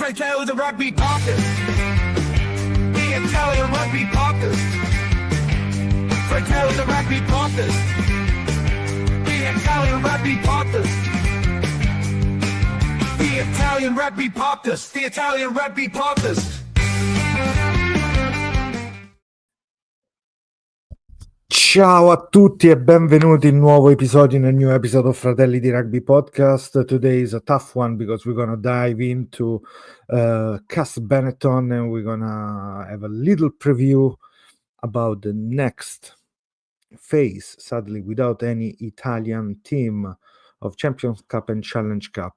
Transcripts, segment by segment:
Fratelli the Rugby Podcast. The Italian Rugby Podcast. Fratelli the Rugby Podcast. The Italian Rugby Podcast. The Italian Rugby Podcast. The Italian Rugby Podcast. Ciao a tutti e benvenuti in nuovo episodio, in a new episode of Fratelli di Rugby Podcast. Today is a tough one because we're going to dive into Castres Benetton and we're going to have a little preview about the next phase, sadly without any Italian team of Champions Cup and Challenge Cup.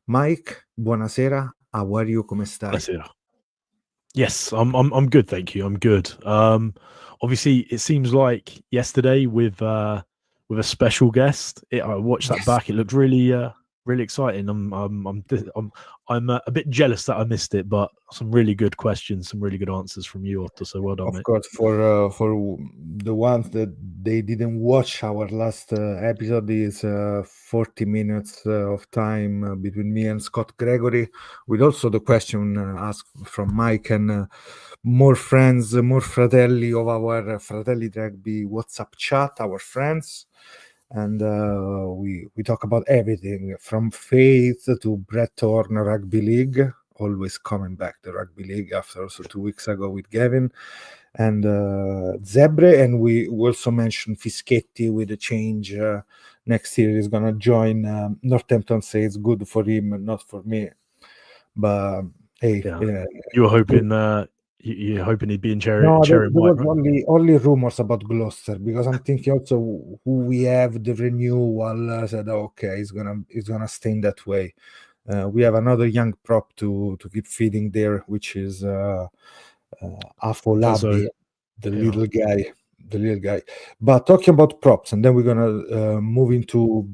Mike, buonasera. How are you? Come stai? Buonasera. Yes, I'm good, thank you. I'm good. Obviously, it seems like yesterday with a special guest. I watched that back. It looked really exciting. I'm a bit jealous that I missed it, but some really good questions, some really good answers from you, Otto. So well done, Of mate. course, for the ones that they didn't watch our last episode, is 40 minutes of time between me and Scott Gregory, with also the question asked from Mike and more friends, more fratelli of our Fratelli Rugby WhatsApp chat, our friends. And we talk about everything from faith to Brett Thorne Rugby League, always coming back to Rugby League after also 2 weeks ago with Gavin and Zebre. And we also mentioned Fischetti with a change. Next year is going to join. Northampton says good for him, not for me. But hey, you were hoping you're hoping he'd be in Cherry. no, Cherry there White, was right? only rumors about Gloucester, because I'm thinking also who we have the renewal. I said, okay, he's gonna stay in that way. We have another young prop to keep feeding there, which is Afolabi, the little guy. But talking about props, and then we're gonna move into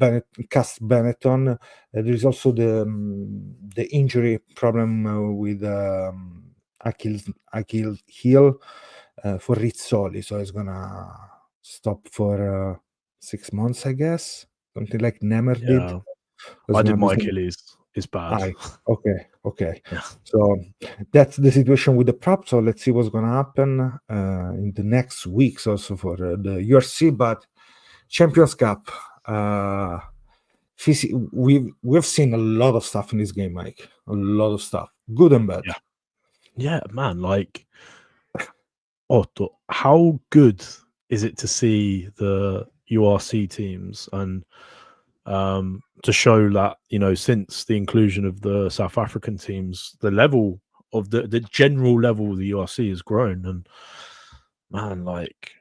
Castres Benetton. There is also the injury problem with Achilles heel for Rizzoli, so it's gonna stop for 6 months, I guess, something like Nemer did. I did my Achilles. It's bad. Okay. Yeah. So that's the situation with the prop. So let's see what's gonna happen in the next weeks also for the URC, but Champions Cup. We've seen a lot of stuff in this game, Mike. A lot of stuff, good and bad. Yeah, man. Like, Otto, how good is it to see the URC teams and to show that, since the inclusion of the South African teams, the level of the general level of the URC has grown. And man, like,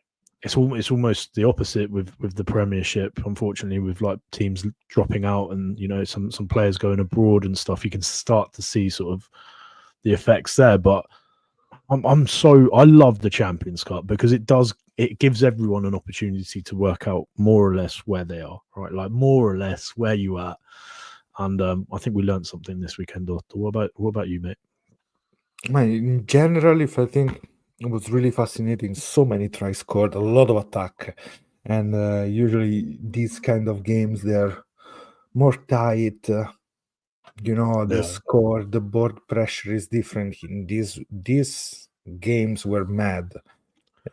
it's almost the opposite with the Premiership, unfortunately, with like teams dropping out and some players going abroad and stuff. You can start to see sort of the effects there. But I love the Champions Cup because it gives everyone an opportunity to work out more or less where they are, right? Like more or less where you at. And I think we learned something this weekend. Otto. What about you, mate? In general, if I think it was really fascinating, so many tries scored, a lot of attack, and usually these kind of games, they're more tight. The score, the board pressure is different. In these games were mad.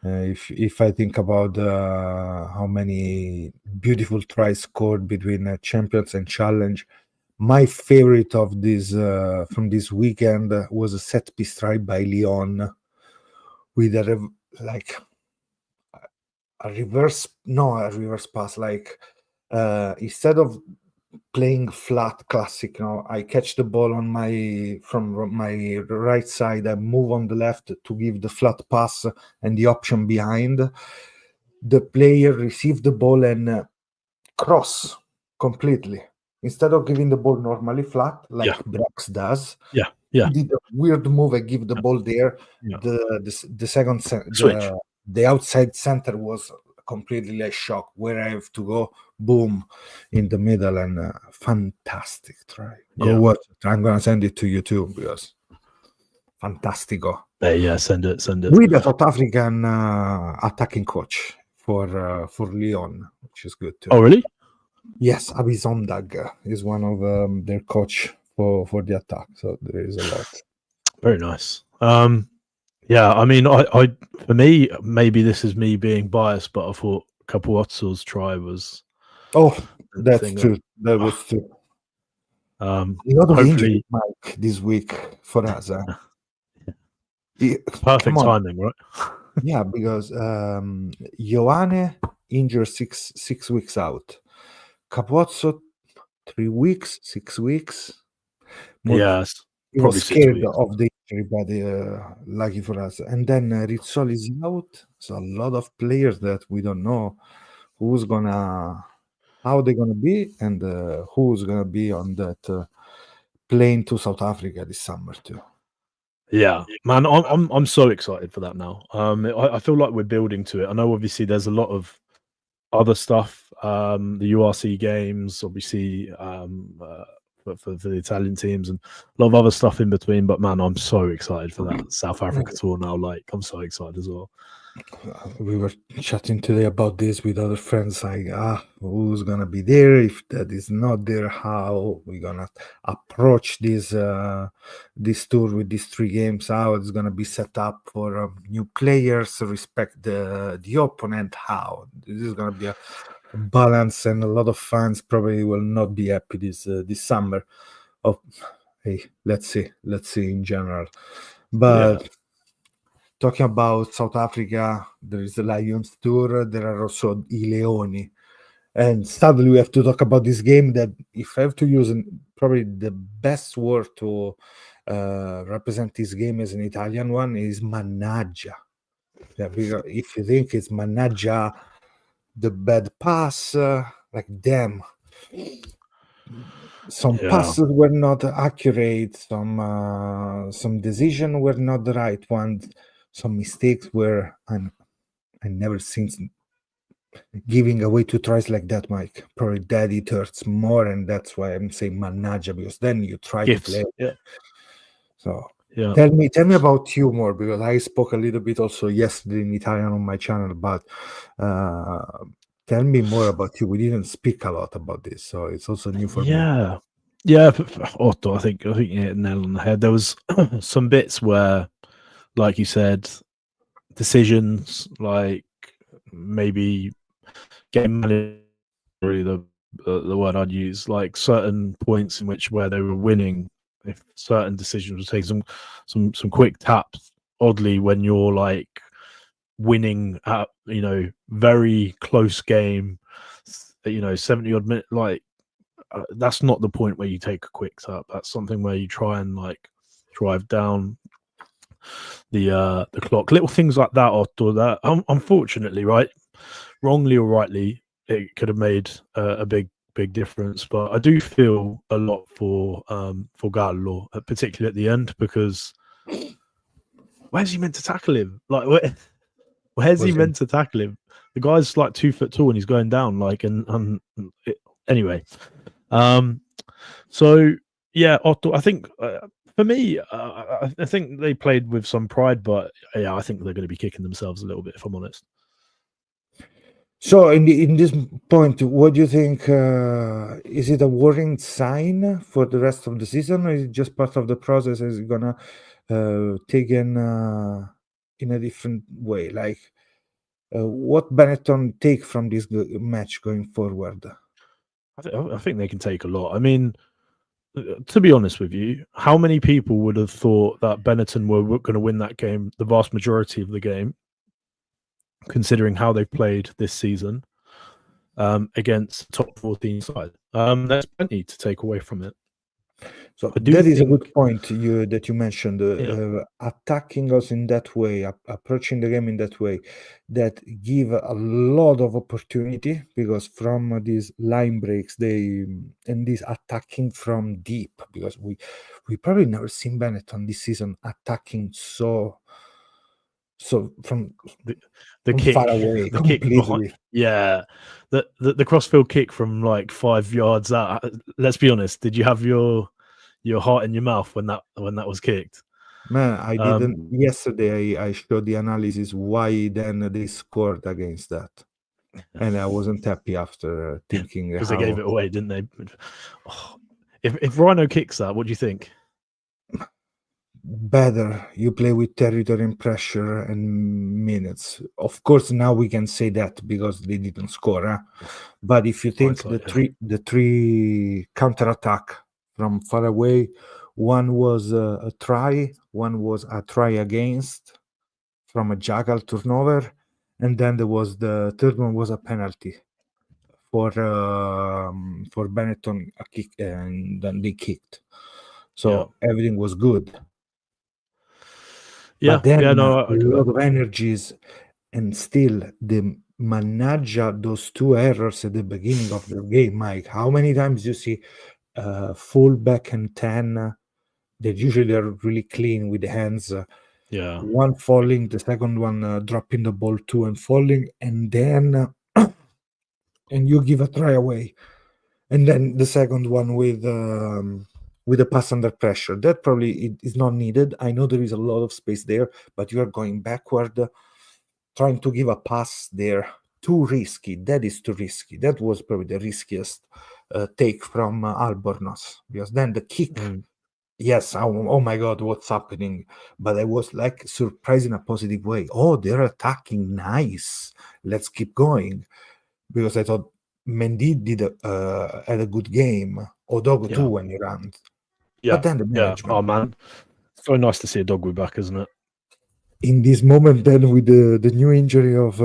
If I think about how many beautiful tries scored between Champions and Challenge, my favorite of this from this weekend was a set piece try by Lyon with a reverse pass. Like instead of playing flat classic, I catch the ball from my right side, I move on the left to give the flat pass and the option behind. The player received the ball and cross completely. Instead of giving the ball normally flat, like Brax does, he did a weird move and give the ball there. The second the outside center was completely like shocked where I have to go. Boom in the middle, and fantastic try. Go watch it. I'm gonna send it to you too because fantastico. Send it. With a South African attacking coach for Lyon, which is good too. Oh, really? Yes, Abizondag is one of their coach for the attack. So there is a lot. Very nice. Yeah, I mean, I for me, maybe this is me being biased, but I thought Capuozzo's try was Oh, the that's thing true. That was true. that, A lot of injuries, hopefully Mike, this week for us. perfect Come on. timing, right? Yeah, because Ioane injured six weeks out. Capozzo 3 weeks, 6 weeks. Yes, He was probably 6 scared weeks. of the injury, but lucky for us. And then Rizzoli is out. So a lot of players that we don't know how they're gonna be, and who's gonna be on that plane to South Africa this summer too. Yeah, man, I'm so excited for that now. I feel like we're building to it. I know obviously there's a lot of other stuff, the URC games, obviously, for the Italian teams and a lot of other stuff in between. But man, I'm so excited for that South Africa tour now. Like, I'm so excited as well. We were chatting today about this with other friends, like, who's gonna be there? If that is not there, how we gonna approach this tour with these 3 games? How it's gonna be set up for new players, respect the opponent? How this is gonna be a balance, and a lot of fans probably will not be happy this summer. Oh, hey, let's see in general, but. Yeah. Talking about South Africa, there is the Lions Tour, there are also I Leoni. And sadly, we have to talk about this game that, if I have to use probably the best word to represent this game as an Italian one, is mannaggia. Yeah, because if you think it's mannaggia, the bad pass, like damn. Some passes were not accurate, some decisions were not the right ones, some mistakes were I never seen giving away 2 tries like that, Mike. Probably that it hurts more, and that's why I'm saying mannaggia, because then you try to play. Yeah. So Yeah. tell me about you more, because I spoke a little bit also yesterday in Italian on my channel, but tell me more about you. We didn't speak a lot about this, so it's also new for me. Yeah, Otto, I think you hit the nail on the head. There was some bits where, like you said, decisions, like maybe game management, really the word I'd use, like certain points in which where they were winning, if certain decisions were taking some quick taps, oddly, when you're like winning at, very close game, 70 odd minute, like that's not the point where you take a quick tap. That's something where you try and like drive down the clock. Little things like that, or that unfortunately, right, wrongly or rightly, it could have made a big difference. But I do feel a lot for Gallo, particularly at the end, because where's he meant to tackle him? Like, where's he meant to tackle him? The guy's like 2 foot tall and he's going down. Like, anyway. So yeah, Otto, I think for me, I think they played with some pride, but yeah, I think they're going to be kicking themselves a little bit, if I'm honest. So in this point, what do you think? Is it a worrying sign for the rest of the season, or is it just part of the process? Is it gonna take in a different way? Like, what Benetton take from this match going forward? I think they can take a lot. I mean, to be honest with you, how many people would have thought that Benetton were going to win that game, the vast majority of the game, considering how they've played this season against top 14 side? There's plenty to take away from it. So that is a good point that you mentioned, attacking us in that way, approaching the game in that way, that give a lot of opportunity, because from these line breaks, and this attacking from deep, because we probably never seen Benetton this season attacking so from the kick, far away, the completely. Kick behind, the crossfield kick from like 5 yards out. Let's be honest, did you have your heart in your mouth when that was kicked? Man, I didn't. Yesterday, I showed the analysis why then they scored against that, and I wasn't happy after thinking because they gave it away, didn't they? Oh, If Rhino kicks that, what do you think? Better you play with territory and pressure and minutes. Of course, now we can say that because they didn't score. But if you think Hindsight, the three counter attack from far away, one was a try, one was a try against from a jackal turnover, and then there was the third one was a penalty for Benetton a kick, and then they kicked. So everything was good. Yeah, But then yeah, no, a lot of energies, and still they manage those two errors at the beginning of the game. Mike, how many times you see fullback and 10 that usually are really clean with the hands? yeah, One falling, the second one dropping the ball too and falling, and then and you give a try away, and then the second one with a pass under pressure. That probably is not needed. I know there is a lot of space there, but you are going backward, trying to give a pass there. Too risky. That is too risky. That was probably the riskiest take from Albornoz, because then the kick. Yes, oh my God, what's happening? But I was like surprised in a positive way. Oh, they're attacking. Nice. Let's keep going. Because I thought Mendy had a good game. Odogo too when he ran. yeah, But then the management. Oh man, so nice to see a Dogwood back, isn't it? In this moment, then with the new injury of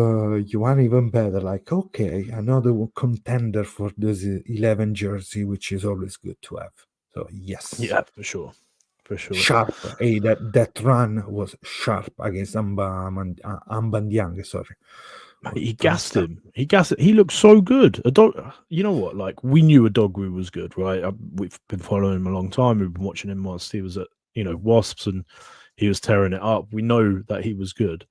Yuan, even better. Like, okay, another contender for this 11 jersey, which is always good to have. So yes, yeah, for sure. Sharp. Hey, that run was sharp against Ambandiang. Sorry, he gassed him. He looked so good. A dog. You know what? Like, we knew Adogwu was good, right? We've been following him a long time. We've been watching him whilst he was at Wasps, and he was tearing it up. We know that he was good,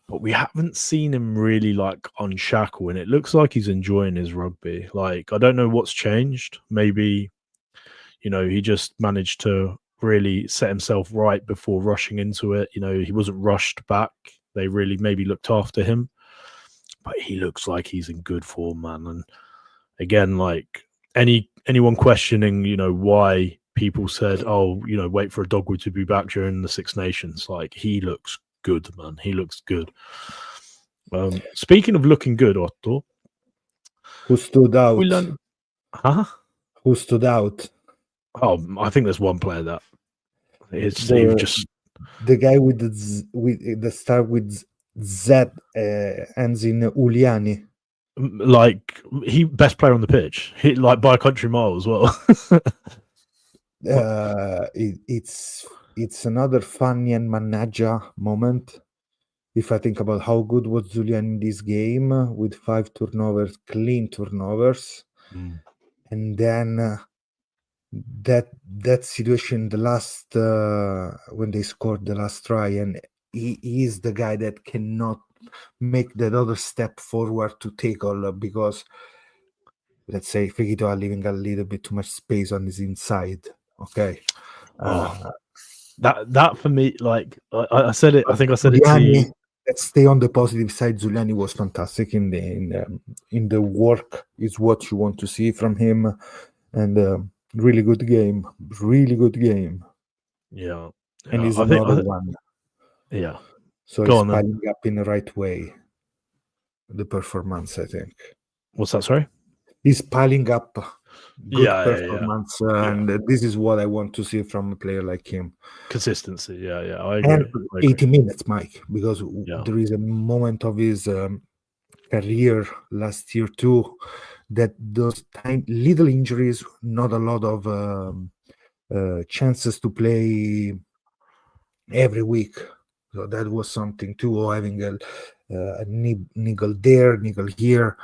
but we haven't seen him really like unshackle, and it looks like he's enjoying his rugby. Like, I don't know what's changed. Maybe he just managed to really set himself right before rushing into it. He wasn't rushed back. They really maybe looked after him, but he looks like he's in good form, man. And again, like anyone questioning, why people said, oh, wait for a Dogwood to be back during the Six Nations. Like, he looks good, man. He looks good. Speaking of looking good, Otto, who stood out? Who stood out? Oh, I think there's one player that he was just the guy with the start with Z ends in Uliani. Like, he best player on the pitch. He like by a country mile as well. It's another funny and manager moment. If I think about how good was Julian in this game with 5 turnovers, clean turnovers, and then that situation, the last when they scored the last try, and he is the guy that cannot make that other step forward to tackle because, let's say, Fekito are leaving a little bit too much space on his inside. Okay. That for me, like I said it. I think I said it to you. Let's stay on the positive side. Zuliani was fantastic in the work. Is what you want to see from him, and really good game. Yeah, and he's another one. Yeah. So he's piling up in the right way. The performance, I think. What's that? Sorry. He's piling up good performance, and this is what I want to see from a player like him. Consistency, yeah, I agree. And 80 minutes, Mike, because there is a moment of his career last year too that those little injuries, not a lot of chances to play every week. So that was something too, or having a niggle there, niggle here.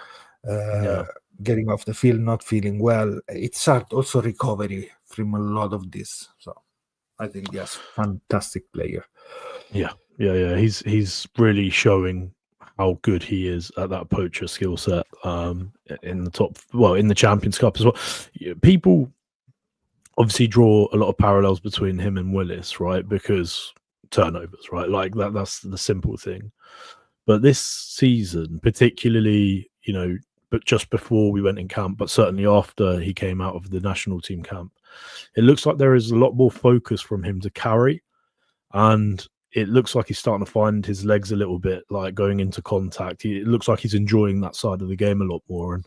Getting off the field, not feeling well. It's hard also recovery from a lot of this. So I think yes, fantastic player. Yeah. He's really showing how good he is at that poacher skill set. In the Champions Cup as well. People obviously draw a lot of parallels between him and Willis, right? Because turnovers, right? Like that's the simple thing. But this season, particularly, but just before we went in camp, but certainly after he came out of the national team camp, it looks like there is a lot more focus from him to carry, and it looks like he's starting to find his legs a little bit, like going into contact. It looks like he's enjoying that side of the game a lot more. And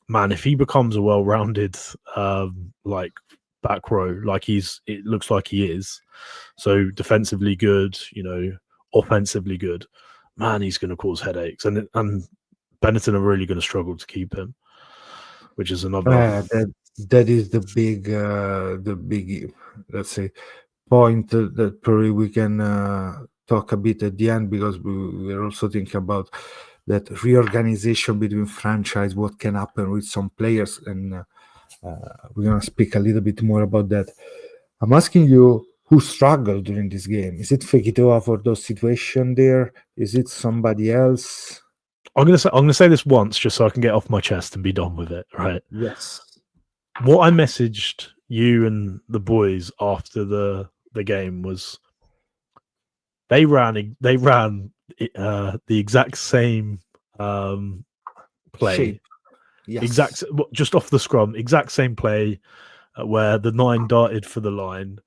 man, if he becomes a well-rounded like back row, like it looks like he is, so defensively good, offensively good, man, he's going to cause headaches, and Benetton are really going to struggle to keep him, which is another. That is the big, let's say, point that probably we can talk a bit at the end, because we're also thinking about that reorganization between franchise, what can happen with some players, and we're going to speak a little bit more about that. I'm asking you, who struggled during this game? Is it Fekitoa for those situations there? Is it somebody else? I'm gonna say this once just so I can get off my chest and be done with it, right? Yes. What I messaged you and the boys after the game was they ran the exact same play. Shape. Yes. Exact, just off the scrum, exact same play where the 9 darted for the line,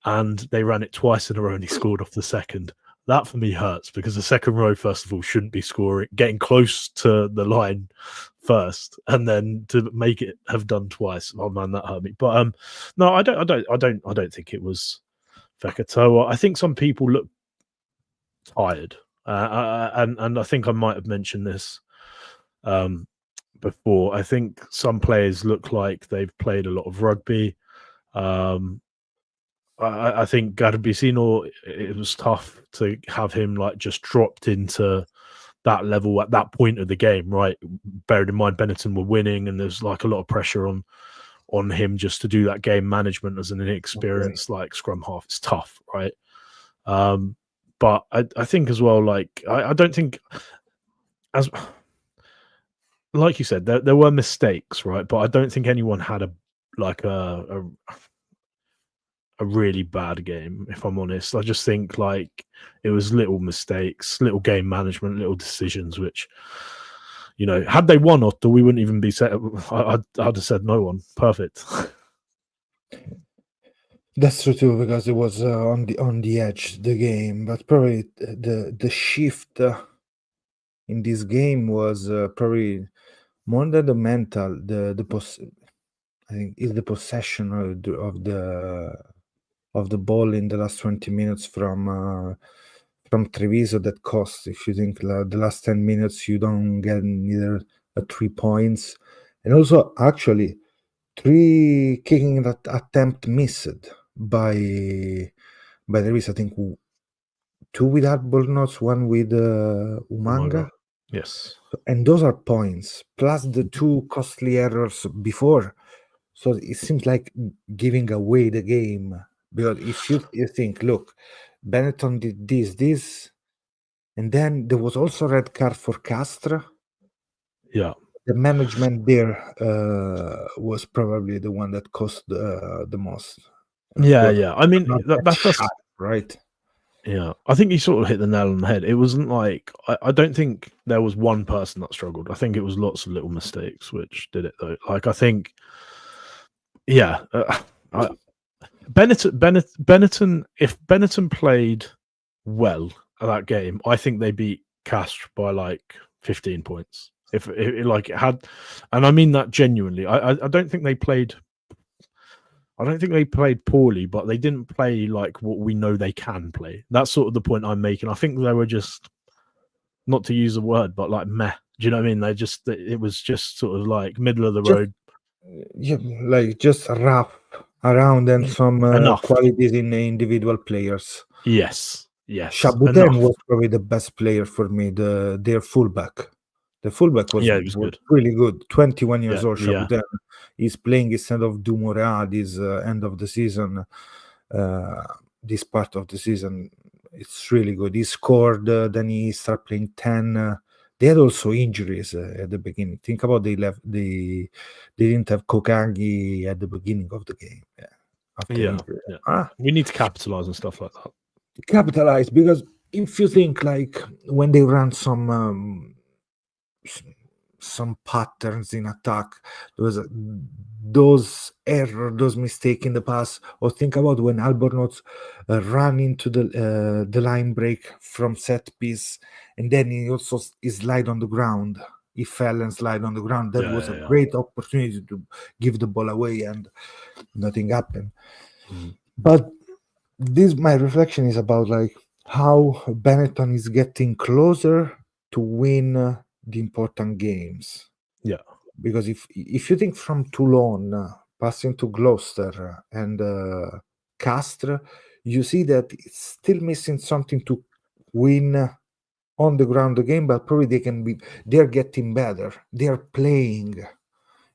and they ran it twice in a row and he scored off the second. That for me hurts, because the second row, first of all, shouldn't be getting close to the line first, and then to make it have done twice. Oh man, that hurt me. But no, I don't think it was Fekitoa. I think some people look tired, and I think I might have mentioned this before. I think some players look like they've played a lot of rugby. I think Garbisino, it was tough to have him like just dropped into that level at that point of the game, right? Bearing in mind Benetton were winning, and there's like a lot of pressure on him just to do that game management as an inexperienced like scrum half. It's tough, right? But I think as well, like I don't think, as like you said, there were mistakes, right? But I don't think anyone had a really bad game, if I'm honest. I just think like it was little mistakes, little game management, little decisions, which, had they won Otto, we wouldn't even be set. I'd have said no one. Perfect. That's true too, because it was on the edge, the game. But probably the shift in this game was probably more than the mental. I think is the possession of the ball in the last 20 minutes from Treviso that cost. If you think the last 10 minutes you don't get neither 3 points, and also actually 3 kicking attempt missed by Treviso. I think 2 with Arbor, 1 with Umanga. Yes, and those are points plus the 2 costly errors before. So it seems like giving away the game. Because if you think, look, Benetton did this, and then there was also red card for Castres. Yeah. The management there was probably the one that cost the most. Yeah. I mean, that's sharp, right. Yeah, I think you sort of hit the nail on the head. It wasn't like I don't think there was one person that struggled. I think it was lots of little mistakes which did it though. Like I think, yeah, Benetton. If Benetton played well at that game, I think they beat Castres by like 15 points. If it like it had, and I mean that genuinely. I don't think they played. I don't think they played poorly, but they didn't play like what we know they can play. That's sort of the point I'm making. I think they were just, not to use a word, but like meh. Do you know what I mean? It was just sort of like middle of the road. Yeah, like just rough around, and some qualities in the individual players. Yes. Chabouten was probably the best player for me. Their fullback. The fullback was good. Really good. 21 years old. Chabouten. He's playing instead of Dumoulin this end of the season. This part of the season, it's really good. He scored. Then he started playing 10. They had also injuries at the beginning. Think about they didn't have Kokagi at the beginning of the game. We need to capitalize on stuff like that. Capitalize, because if you think like when they ran some some patterns in attack. Those errors, those mistakes in the past. Or think about when Albornoz ran into the line break from set piece, and then he also slide on the ground. He fell and slide on the ground. That was a great opportunity to give the ball away, and nothing happened. But my reflection is about like how Benetton is getting closer to win the important games. Yeah. Because if you think from Toulon passing to Gloucester and Castres, you see that it's still missing something to win on the ground the game, but probably they're getting better. They're playing.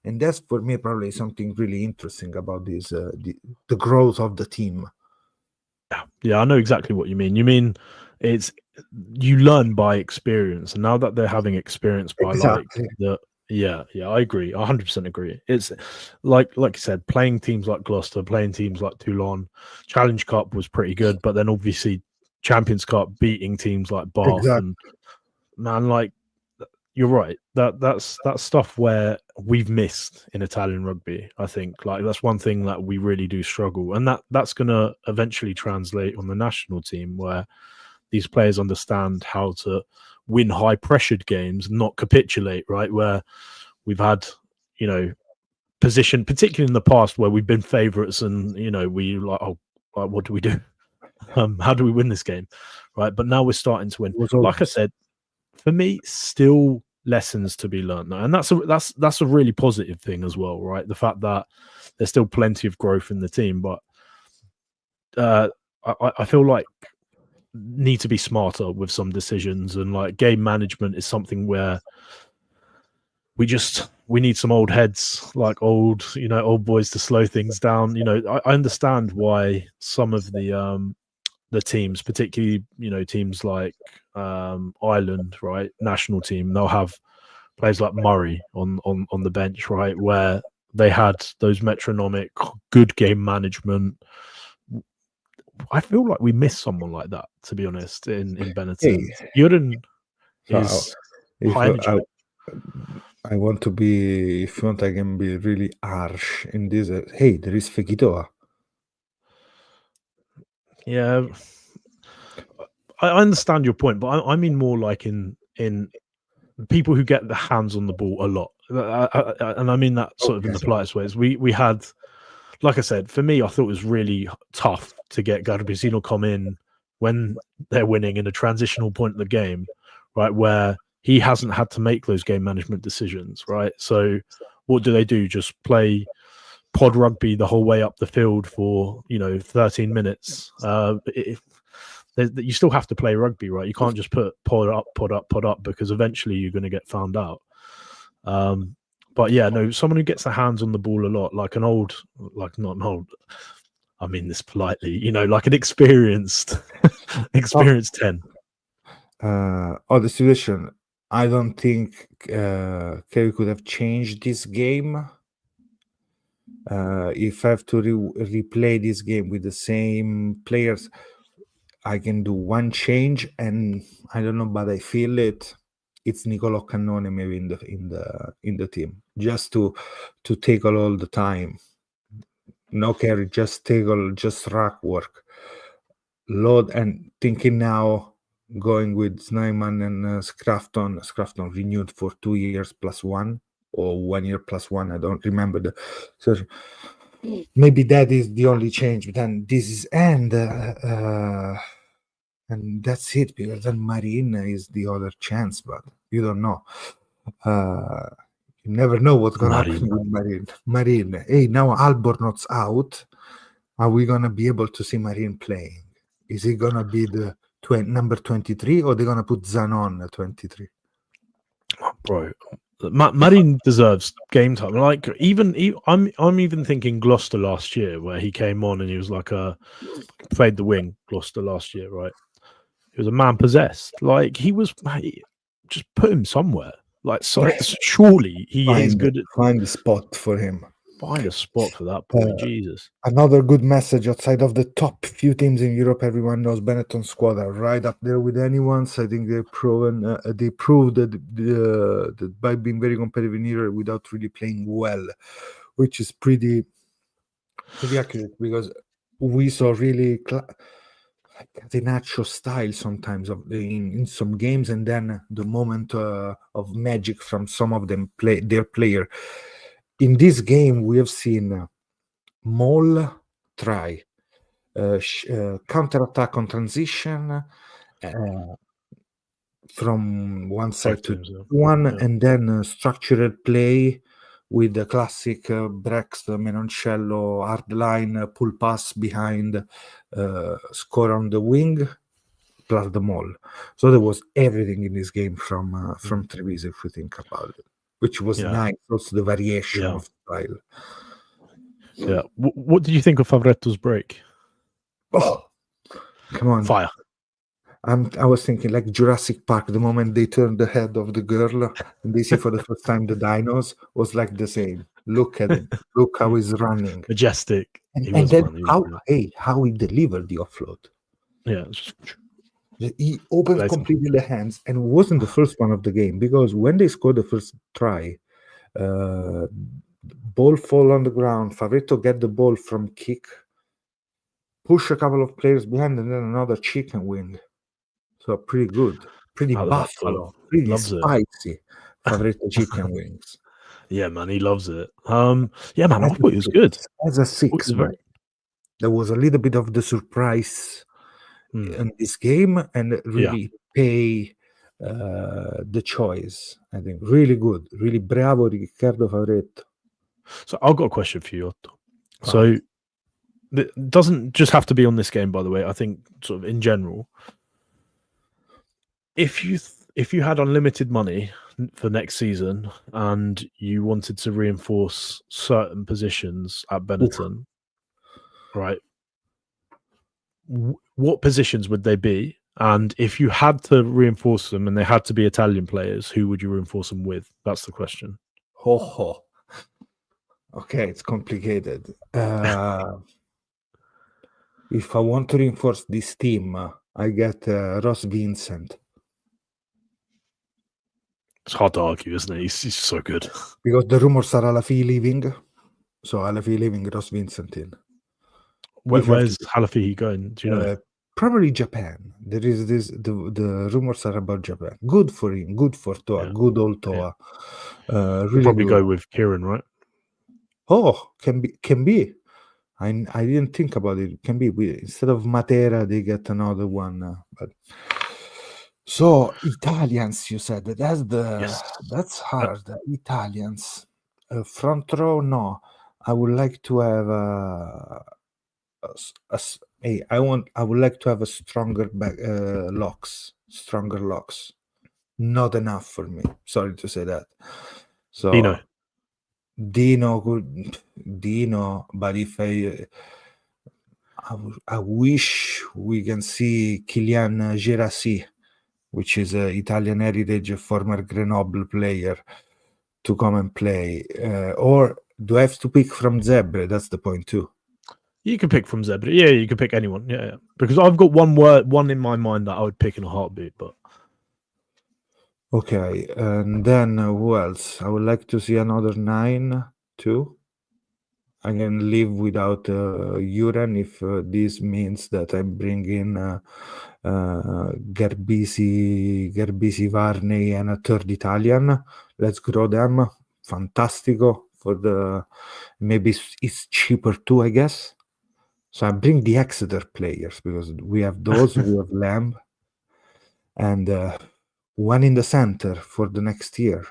And that's for me probably something really interesting about this the growth of the team. Yeah, I know exactly what you mean. You mean you learn by experience, and now that they're having experience by Exactly. yeah, I agree. 100% agree. It's like you said, playing teams like Gloucester, playing teams like Toulon. Challenge Cup was pretty good, but then obviously Champions Cup beating teams like Bath. Exactly. And man, like, you're right. That's stuff where we've missed in Italian rugby. I think like that's one thing that we really do struggle, and that's going to eventually translate on the national team, where these players understand how to win high pressured games, not capitulate. Right, where we've had position, particularly in the past, where we've been favourites, and we like, what do we do? How do we win this game? Right, but now we're starting to win. Like I said, for me, still lessons to be learned, and that's a really positive thing as well, right? The fact that there's still plenty of growth in the team, but I feel like need to be smarter with some decisions, and like game management is something where we need some old heads, like old boys to slow things down. I understand why some of the teams, particularly teams like Ireland, right, national team, they'll have players like Murray on the bench, right, where they had those metronomic good game management. I feel like we miss someone like that, to be honest, in Benetton. Jurgen is high energy. I want to be, if you want, I can be really harsh in this. Hey, there is Fekitoa. Yeah, I understand your point, but I mean more like in people who get the hands on the ball a lot, and I mean that sort of in the politest ways. We had, like I said, for me, I thought it was really tough to get Garbisino come in when they're winning in a transitional point of the game, right, where he hasn't had to make those game management decisions, right? So what do? Just play pod rugby the whole way up the field for 13 minutes. You still have to play rugby, right? You can't just put pod up, because eventually you're going to get found out. But yeah, no, someone who gets their hands on the ball a lot, like not an old, I mean this politely, like an experienced 10. The situation, I don't think Kerry could have changed this game. If I have to replay this game with the same players, I can do one change, and I don't know, but I feel it. It's Nicolò Cannone maybe in the team, just to tackle all the time. No carry, just tackle, just rack work, load, and thinking now going with Snyman and Scrafton. Scrafton renewed for 2 years plus 1, or 1 year plus 1. I don't remember so maybe that is the only change. But then this is and that's it, because then Marine is the other chance, but you don't know. You never know what's gonna happen with Marine. Hey, now Albornoz out. Are we gonna be able to see Marine playing? Is he gonna be the number 23, or they're gonna put Zanon at 23? Bro, Marine deserves game time. Like I'm even thinking Gloucester last year, where he came on and he was like played the wing. Gloucester last year, right? He was a man possessed. Like just put him somewhere. Like, so surely he is good. Find the spot for him. Find a spot for that boy, Jesus. Another good message outside of the top few teams in Europe. Everyone knows Benetton squad are right up there with anyone. So I think they proved that by being very competitive in Europe without really playing well, which is pretty accurate, because we saw really Catenaccio style sometimes in some games, and then the moment of magic from some of them their player. In this game, we have seen Mole try counter attack on transition from one side to one, and then structured play with the classic Brex Menoncello hard line pull pass behind, score on the wing, plus the Mole. So there was everything in this game from Treviso, if we think about it, which was nice. Also the variation of style. Yeah. What did you think of Favretto's break? Oh, come on. Fire. I was thinking like Jurassic Park, the moment they turned the head of the girl and they see for the first time the dinos, was like the same. Look at him. Look how he's running. Majestic. And then how he delivered the offload. Yeah. He opened completely the hands, and wasn't the first one of the game, because when they scored the first try, ball fall on the ground, Favretto get the ball from kick, push a couple of players behind, and then another chicken wing. So pretty good, pretty buffalo, pretty spicy Favretto chicken wings. Yeah, man, he loves it. Yeah, man, I thought it was good. As a six, there was a little bit of the surprise in this game, and really pay the choice. I think really good, really bravo Riccardo Favretto. So I've got a question for you, Otto. So it doesn't just have to be on this game, by the way. I think sort of in general, if you had unlimited money for next season and you wanted to reinforce certain positions at Benetton, right? What positions would they be? And if you had to reinforce them and they had to be Italian players, who would you reinforce them with? That's the question. Okay, it's complicated. If I want to reinforce this team, I get Ross Vincent. It's hard to argue, isn't it? He's so good. Because the rumors are Alafi leaving. So Alafi leaving, Ross Vincent in. Where's Halafi going? Do you know? Probably Japan. There is this. The rumors are about Japan. Good for him. Good for Toa. Good old Toa. Really probably go with Kieran, right? Oh, can be. I didn't think about it. Can be. Instead of Matera, they get another one. But so Italians, you said that's hard. Italians, front row. No, I would like to have I would like to have a stronger stronger locks. Not enough for me. Sorry to say that. So Dino, but if I wish we can see Kylian Gerassi, which is an Italian heritage former Grenoble player, to come and play. Or do I have to pick from Zebre? That's the point too. You can pick from Zebre. Yeah, you can pick anyone. Yeah. Because I've got one in my mind that I would pick in a heartbeat. But okay, and then who else? I would like to see another 9 too. I can live without Uran if this means that I bring in Gerbisi Varney and a third Italian. Let's grow them. Fantastico for the maybe it's cheaper too, I guess. So I bring the Exeter players because we have those. We have Lamb and one in the center for the next year.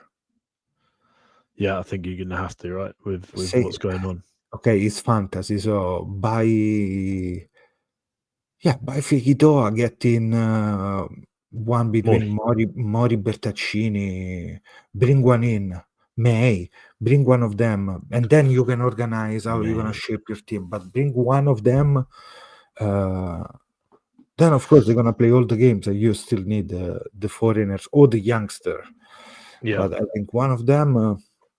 Yeah, I think you're gonna have to, right, with what's going on. Okay, it's fantasy. So buy Figitoa, get in one between Mori Bertaccini, bring one in. May bring one of them, and then you can organize how you're gonna shape your team. But bring one of them, then of course they're gonna play all the games, and you still need the foreigners or the youngster. Yeah, but I think one of them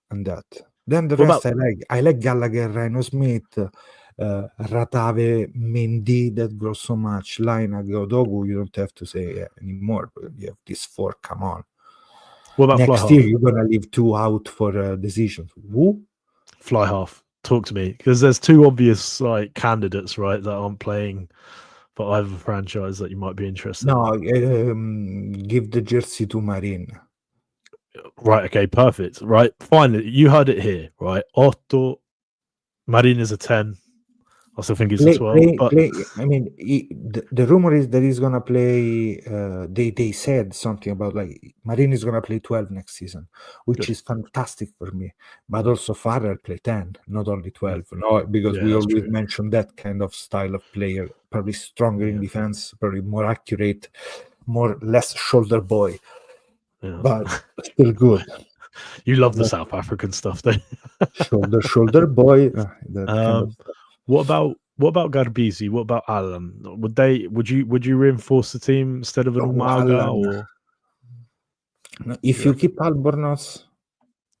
and that. Then the What rest about I like Gallagher, Rhino Smith, Ratave, Mendy that grows so much, Laina, Godogu, you don't have to say anymore, but you have these 4, come on. fly Next year half? you're gonna leave 2 out for decisions. Who? Fly half. Talk to me, because there's 2 obvious like candidates, right, that aren't playing for either franchise that you might be interested No, in. give the jersey to Marin. Right, okay, perfect. Right, finally, you heard it here, right? Otto Marin is a 10. I still think he's a 12. But I mean, the rumor is that he's gonna play. They said something about like Marin is gonna play 12 next season, which good. is fantastic for me. But also Farrell play 10, not only 12. No, because Yeah, we that's always true. mention that kind of style of player, probably stronger in Yeah. defense, probably more accurate, more less shoulder boy, Yeah. but still good. You love the But South African stuff, don't you? shoulder boy, that kind of stuff. What about Garbisi? What about Alan? Would you reinforce the team instead of an Oh, Umaga Alan. or If you keep Albornoz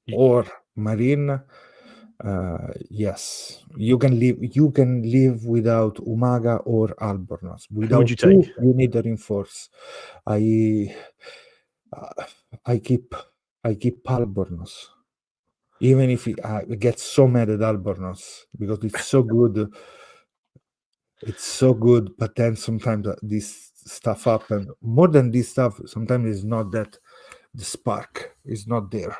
You- or Marine, yes, you can live. You can live without Umaga or Albornoz. who would Without you 2, take? you need to reinforce. I I keep Albornoz, even if I get so mad at Albornoz because it's so good. It's so good, but then sometimes this stuff happen. More than this stuff, sometimes it's not that the spark is not there.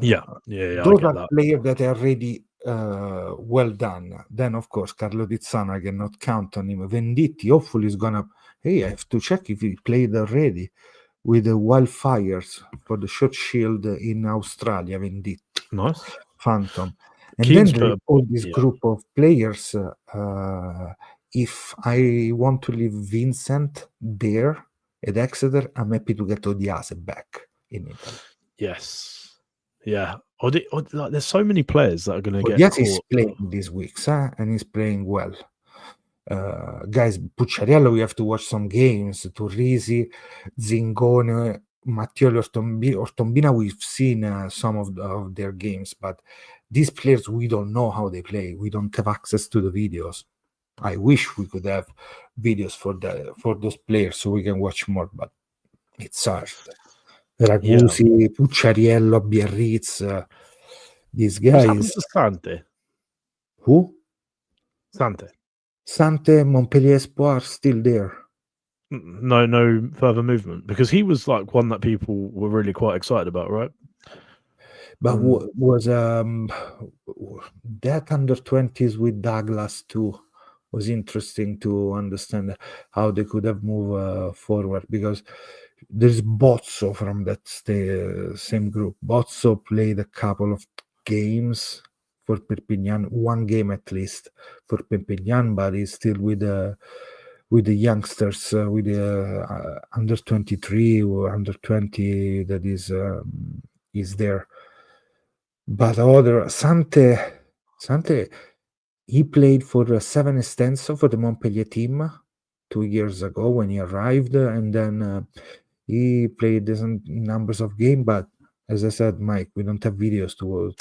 Yeah, I Those get are that. players that are really well done. Then, of course, Carlo Tizzano, I cannot count on him. Venditti, hopefully, is gonna. Hey, I have to check if he played already with the Wildfires for the short shield in Australia. Venditti, Nice. Phantom, and Keane's then there is put all this yeah. group of players. If I want to leave Vincent there at Exeter, I'm happy to get Odiase back in Italy. Yes. Yeah. Like, there's so many players that are going to get Odiase is caught. playing these weeks, and he's playing well. Guys, Pucciariello, we have to watch some games. Turrisi, Zingone, Mattioli, Ortombina, we've seen some of their games, but these players, we don't know how they play. We don't have access to the videos. I wish we could have videos for those players so we can watch more, but it's hard. Ragusi, Pucciariello, Biarritz, these What's happened guys. to Sante? Who? Sante. Sante, Montpellier Espoir, still there. No further movement, because he was like one that people were really quite excited about, right? But was that under 20s with Douglas too was interesting to understand how they could have moved forward, because there's Bozzo from that same group. Bozzo played a couple of games for Perpignan, 1 game at least for Perpignan, but he's still with the youngsters, with the under 23 or under 20 that is there. But other Sante, he played for 7 Estenso for the Montpellier team 2 years ago when he arrived, and then he played decent numbers of game. But as I said, Mike, we don't have videos to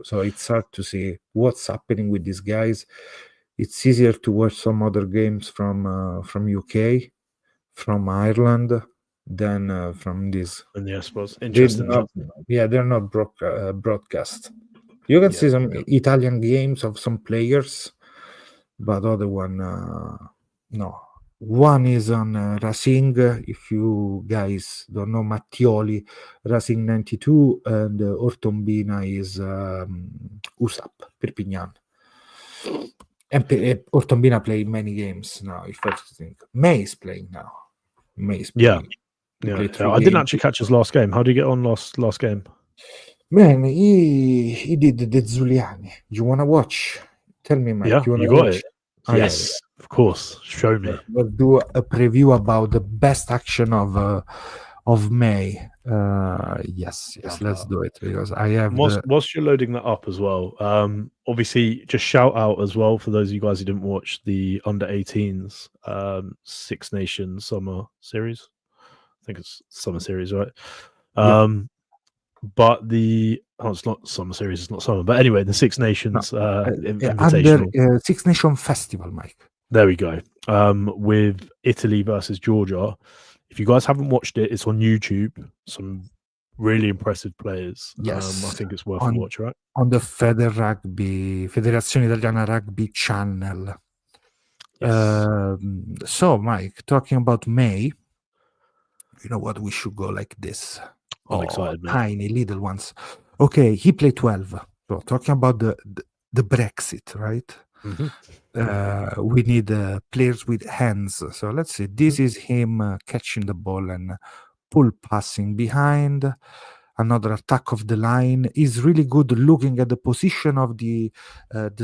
so it's hard to see what's happening with these guys. It's easier to watch some other games from UK, from Ireland, than from this. And yeah, I suppose They're interesting. not, they're not broadcast. You can see some Italian games of some players, but other one, no. One is on Racing. If you guys don't know, Mattioli, Racing 92, and Ortombina is USAP, Perpignan. And Ortombina played many games now, if I have to think. May is playing now. May is playing. Yeah. I didn't actually catch his last game. How did he get on last game? Man, he did the Zuliani. You want to watch? Tell me, Mike. Yeah, You want you to got watch? it. Yes, of course. Show me. Let's do a preview about the best action of May. Yes, let's do it, because I have. Whilst you're loading that up as well, obviously, just shout out as well for those of you guys who didn't watch the under 18s Six Nations Summer Series. I think it's Summer Series, right? but it's not summer series, it's not summer, but anyway, the Six Nations Under Invitational. Six Nation Festival, Mike. There we go. With Italy versus Georgia. If you guys haven't watched it, it's on YouTube. Some really impressive players. Yes. I think it's worth a watch, right? On the Federazione Italiana Rugby channel. Yes. So, Mike, talking about May, you know what? We should go like this. I'm excited, mate. Tiny little ones. Okay, he played 12. So, talking about the Brexit, right? Mm-hmm. We need players with hands. So let's see. This is him catching the ball and pull passing behind. Another attack of the line. He's really good looking at the position of the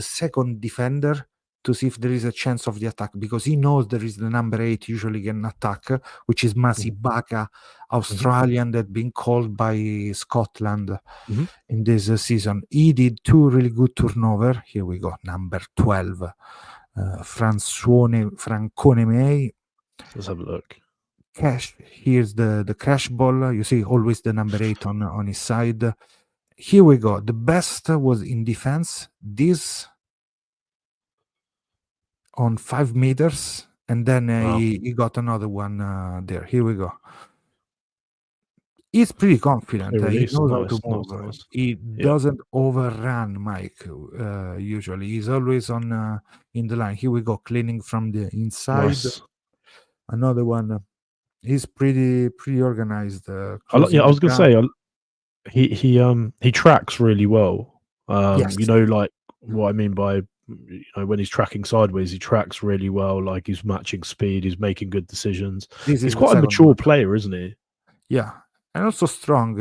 second defender to see if there is a chance of the attack, because he knows there is the number 8 usually can attack, which is Masi Baka, Australian, that been called by Scotland in this season. He did 2 really good turnover. Here we go, number 12, Francone May. Let's have a look. Cash. Here's the crash ball. You see always the number 8 on his side. Here we go. The best was in defense. This on 5 meters, and then he got another one there. Here we go. He's pretty confident. He knows how to move. Nice. He doesn't overrun, Mike. Usually, he's always on in the line. Here we go, cleaning from the inside. Nice. Another one. He's pretty organized. I was gonna say he tracks really well. Yes. You know, like what I mean by, you know, when he's tracking sideways, he tracks really well. Like, he's matching speed, he's making good decisions. He's quite a mature player, isn't he? Yeah, and also strong.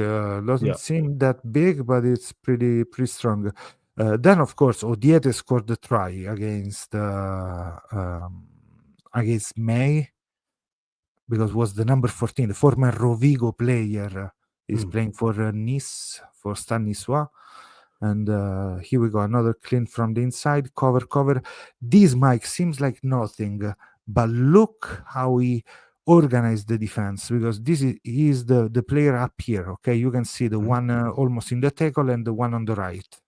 Doesn't seem that big, but it's pretty strong. Then, of course, Odiete scored the try against May, because was the number 14, the former Rovigo player. Is playing for Nice, for Stade Niçois. And here we go, another clean from the inside, cover. This, Mike, seems like nothing, but look how he organized the defense, because he is the player up here. Okay, you can see the one almost in the tackle and the one on the right.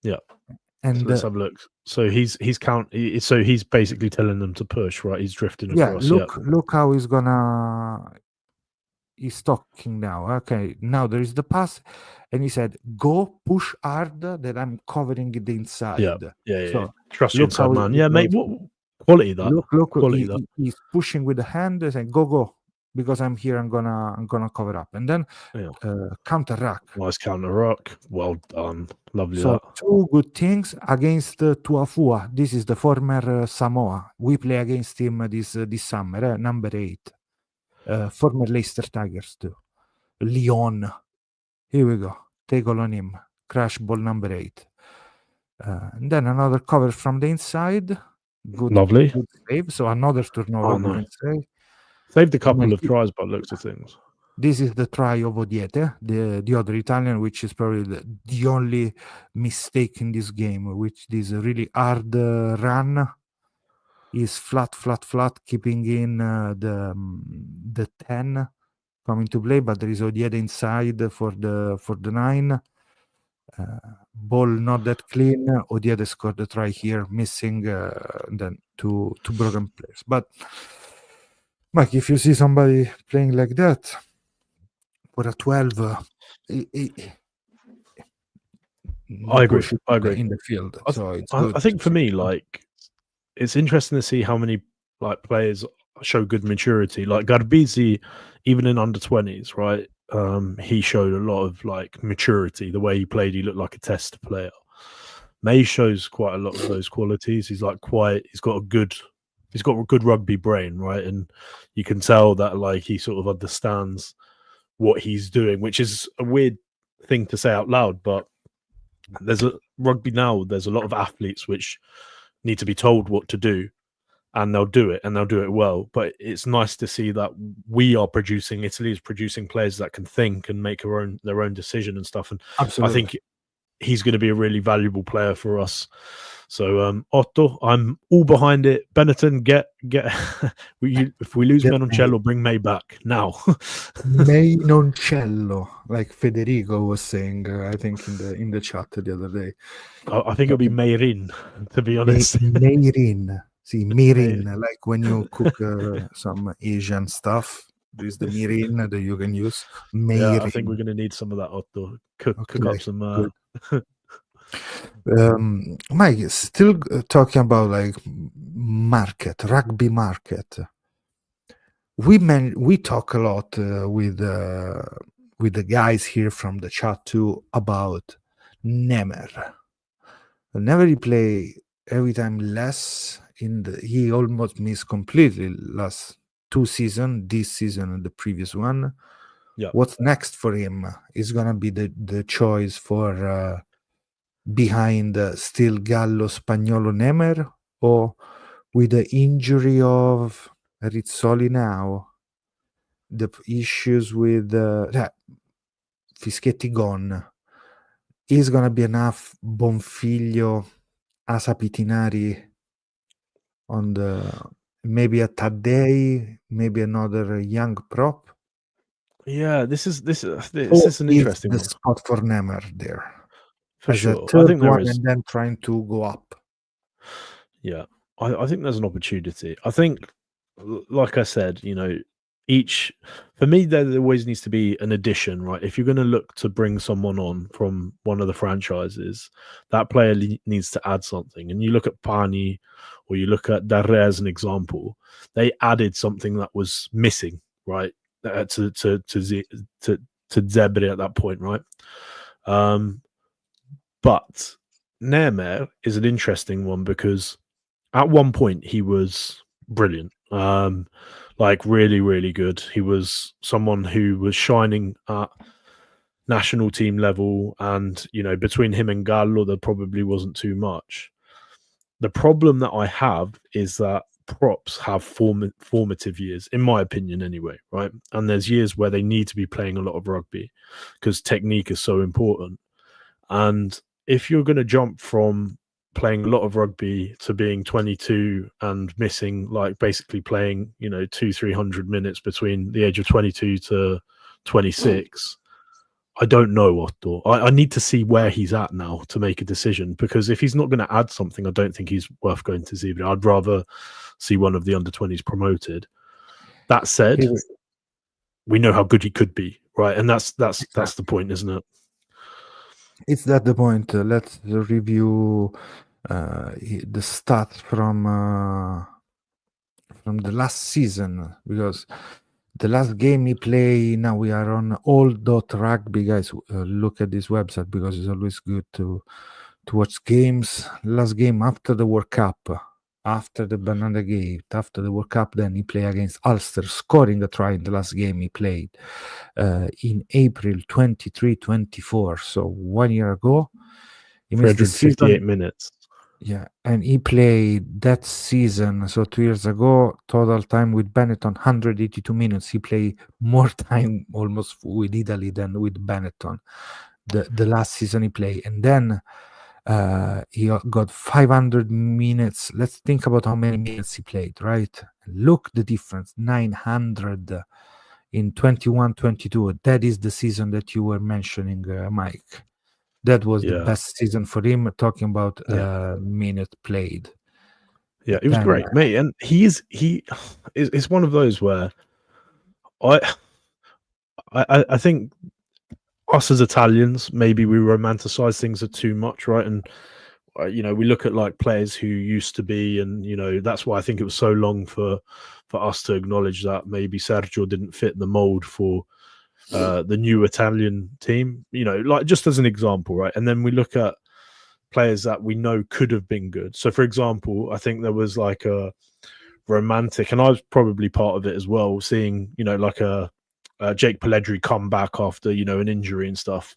Yeah, and so let's have a look. So he's basically telling them to push, right? He's drifting across. Look how he's talking now. Okay, now there is the pass, and he said, "Go push hard, that I'm covering the inside." So, trust your inside man. Yeah, mate. What quality that? Look, he's pushing with the hand and saying, "Go," because I'm here. I'm gonna cover up, and then counter rack. Nice counter rack. Well done. Lovely. So 2 good things against Tuafua. This is the former Samoa. We play against him this summer. Number 8. Former Leicester Tigers too. Lyon. Here we go. Tackle on him. Crash ball number 8. And then another cover from the inside. Good. Lovely. Good save. So another turnover, we can say. Saved a couple of tries by looks of things. This is the try of Odiete, the other Italian, which is probably the only mistake in this game, which is a really hard run. Is flat, keeping in the 10 coming to play, but there is Odiede inside for the 9. Ball not that clean. Odiede scored the try here, missing then two broken players. But Mike, if you see somebody playing like that for a 12, I agree in the field. So it's I think for me, like, it's interesting to see how many like players show good maturity. Like Garbisi, even in under 20s, right? He showed a lot of like maturity. The way he played, he looked like a test player. May shows quite a lot of those qualities. He's like he's got a good rugby brain, right? And you can tell that like he sort of understands what he's doing, which is a weird thing to say out loud, but there's a lot of athletes which need to be told what to do, and they'll do it, and they'll do it well. But it's nice to see that Italy is producing players that can think and make their own decision and stuff. And absolutely. I think he's going to be a really valuable player for us So Otto, I'm all behind it. Benetton, get if we lose Get Menoncello, bring May back now. May Noncello, like Federico was saying, I think in the chat the other day. I think it'll be Mayrin, to be honest. Meirin. See, mirin, like when you cook some Asian stuff, there is the mirin that you can use. Yeah, I Meirin. think we're going to need some of that, Otto. Cook up some. Good. Mike, still talking about like rugby market. We talk a lot with the guys here from the chat too about Nemer. Whenever he play every time less he almost missed completely last 2 seasons, this season and the previous one. Yeah. What's next for him is gonna be the choice for behind still Gallo, Spagnolo, Nemer, or with the injury of Rizzoli now, the issues with Fischetti gone, is gonna be enough Bonfiglio, Asa Pitinari on the maybe a Taddei, maybe another young prop. Yeah, this is an interesting the one. spot for Nemer there For as sure. a third I think there one, is. and then trying to go up. Yeah, I think there's an opportunity. I think, like I said, for me, there always needs to be an addition, right? If you're going to look to bring someone on from one of the franchises, that player needs to add something. And you look at Pani, or you look at Darre as an example, they added something that was missing, right? To Zebre at that point, right? But Nemer is an interesting one because at one point he was brilliant, like really, really good. He was someone who was shining at national team level, and between him and Gallo, there probably wasn't too much. The problem that I have is that props have formative years, in my opinion, anyway, right? And there's years where they need to be playing a lot of rugby because technique is so important. And if you're going to jump from playing a lot of rugby to being 22 and missing, like basically playing 200-300 minutes between the age of 22 to 26, I don't know, Otto. I need to see where he's at now to make a decision, because if he's not going to add something, I don't think he's worth going to Zebra. I'd rather see one of the under-20s promoted. That said, we know how good he could be, right? And that's the point, isn't it? It's that the point. Let's review the stats from the last season, because the last game he played, now we are on all.rugby, guys. Look at this website because it's always good to watch games. Last game after the World Cup, after the Banana Gate, after the World Cup, then he played against Ulster, scoring a try in the last game he played in April 23-24. So 1 year ago. He missed the 358 minutes. Yeah, and he played that season, so 2 years ago, total time with Benetton, 182 minutes. He played more time almost with Italy than with Benetton, the last season he played. And then he got 500 minutes. Let's think about how many minutes he played, right? Look the difference, 900 in 21-22. That is the season that you were mentioning, Mike. That was the best season for him, talking about minute played. Yeah, it was great, mate. And he is one of those where I think us as Italians, maybe we romanticize things too much, right? And we look at like players who used to be, and that's why I think it was so long for us to acknowledge that maybe Sergio didn't fit the mold for the new Italian team, like just as an example, right? And then we look at players that we know could have been good. So, for example, I think there was like a romantic, and I was probably part of it as well, seeing like a Jake Pelledri come back after an injury and stuff,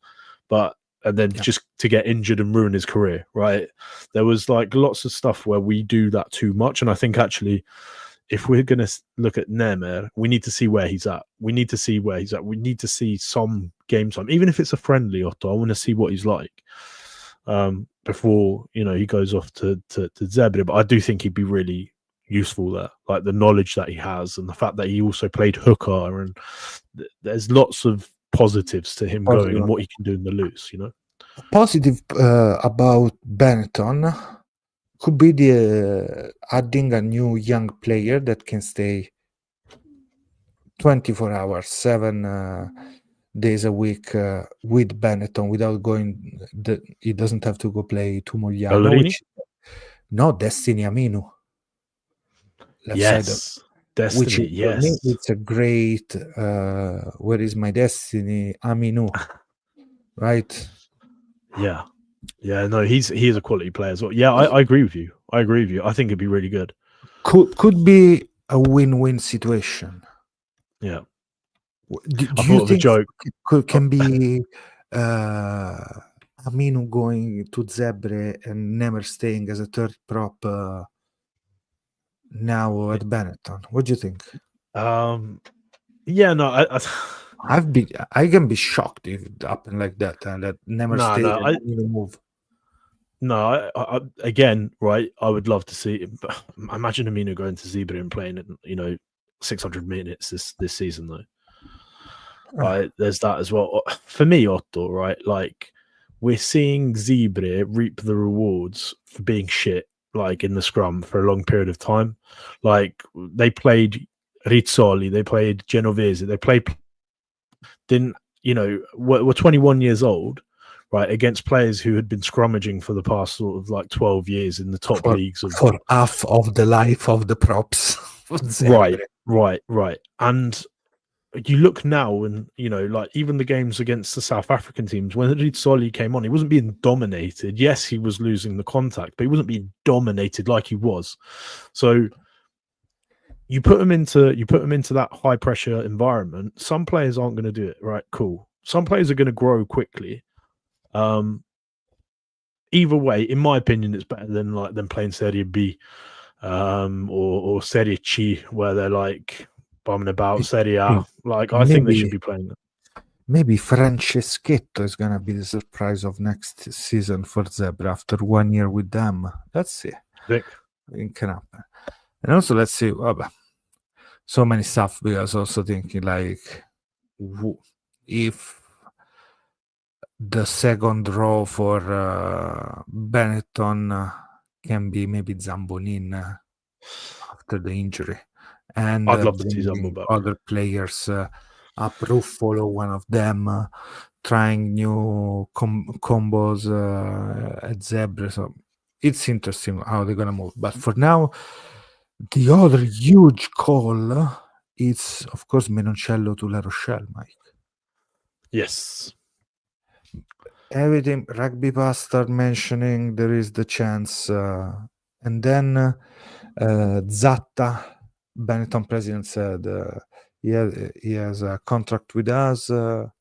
and then just to get injured and ruin his career, right? There was like lots of stuff where we do that too much, and I think actually, if we're going to look at Nemer, we need to see where he's at. We need to see some game time, even if it's a friendly, Otto. I want to see what he's like. before he goes off to Zebre. But I do think he'd be really useful there, like the knowledge that he has and the fact that he also played hooker, and there's lots of positives to him going and what he can do in the loose. Positive about Benetton could be the adding a new young player that can stay 24 hours, 7 days a week with Benetton without going. He doesn't have to go play Tumogliano. No, Destiny Aminu. Left yes, Destiny. Which yes, for me, it's a great. Where is my destiny, Aminu? Right. Yeah. No, he is a quality player as well. Yeah, I agree with you. I think it'd be really good. Could be a win-win situation. Yeah. Do you think can be Aminu going to Zebre and never staying as a third prop now at Benetton? What do you think? Yeah, no, I can be shocked if it happened like that and that never stayed and move. No, I again, right? I would love to see it. Imagine Aminu going to Zebre and playing 600 minutes this season though. Right, there's that as well. For me, Otto, right? Like we're seeing Zebre reap the rewards for being shit, like in the scrum for a long period of time. Like they played Rizzoli, they played Genovese, they played. Were 21 years old, right, against players who had been scrummaging for the past sort of like 12 years in the top leagues for half of the life of the props. Right. And you look now and, like even the games against the South African teams, when Rizzoli came on, he wasn't being dominated. Yes, he was losing the contact, but he wasn't being dominated like he was. So you put him into that high pressure environment. Some players aren't going to do it, right? Cool. Some players are going to grow quickly. Either way, in my opinion, it's better than playing Serie B or Serie C, where they're like bumming about Serie A. Like I think they should be playing that. Maybe Franceschetto is gonna be the surprise of next season for Zebre after 1 year with them. Let's see. It can happen. And also, let's see. So many stuff. Because also thinking like, if the second row for Benetton can be maybe Zambonin after the injury, and I'd love to see Zambo back. Other players up Ruffolo, one of them trying new combos at Zebre. So it's interesting how they're gonna move. But for now, the other huge call is of course Menoncello to La Rochelle, Mike. Yes. Everything Rugby Pass start mentioning there is the chance, and then Zatta, Benetton president, said he has a contract with us. We're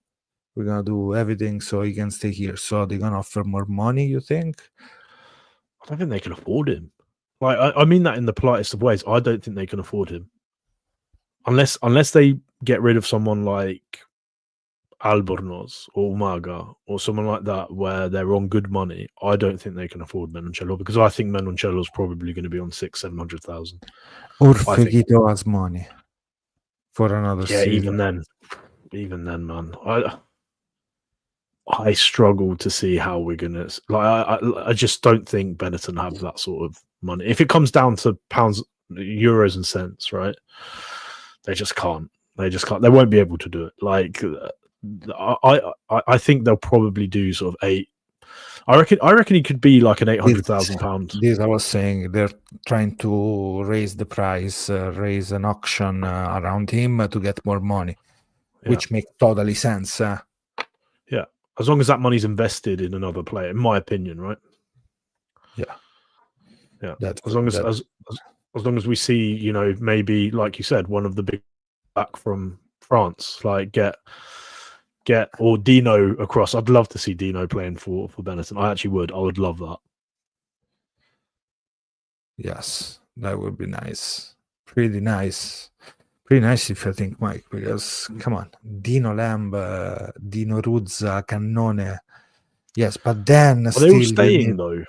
gonna do everything so he can stay here. So they're gonna offer more money, you think? I don't think they can afford him. Like I mean that in the politest of ways. I don't think they can afford him unless they get rid of someone like Albornoz or Umaga or someone like that where they're on good money. I don't think they can afford Menoncello, because I think Menoncello is probably going to be on 600,000-700,000. Or Fegito has money for another season. Even then, man, I struggle to see how we're gonna I just don't think Benetton have that sort of money. If it comes down to pounds, euros, and cents, right? They just can't. They won't be able to do it. Like I think they'll probably do sort of 8. I reckon he could be like an £800,000. This I was saying, they're trying to raise the price, raise an auction around him to get more money, which makes totally sense. Yeah, as long as that money's invested in another player, in my opinion, right? Yeah. As long as we see, maybe like you said, one of the big back from France, like get or Dino across. I'd love to see Dino playing for Benetton. I actually would. I would love that. Yes, that would be nice. Pretty nice. Pretty nice if you think, Mike, because come on, Dino Lamb, Dino Ruzza, Cannone. Yes, but then Are still they all you staying need though?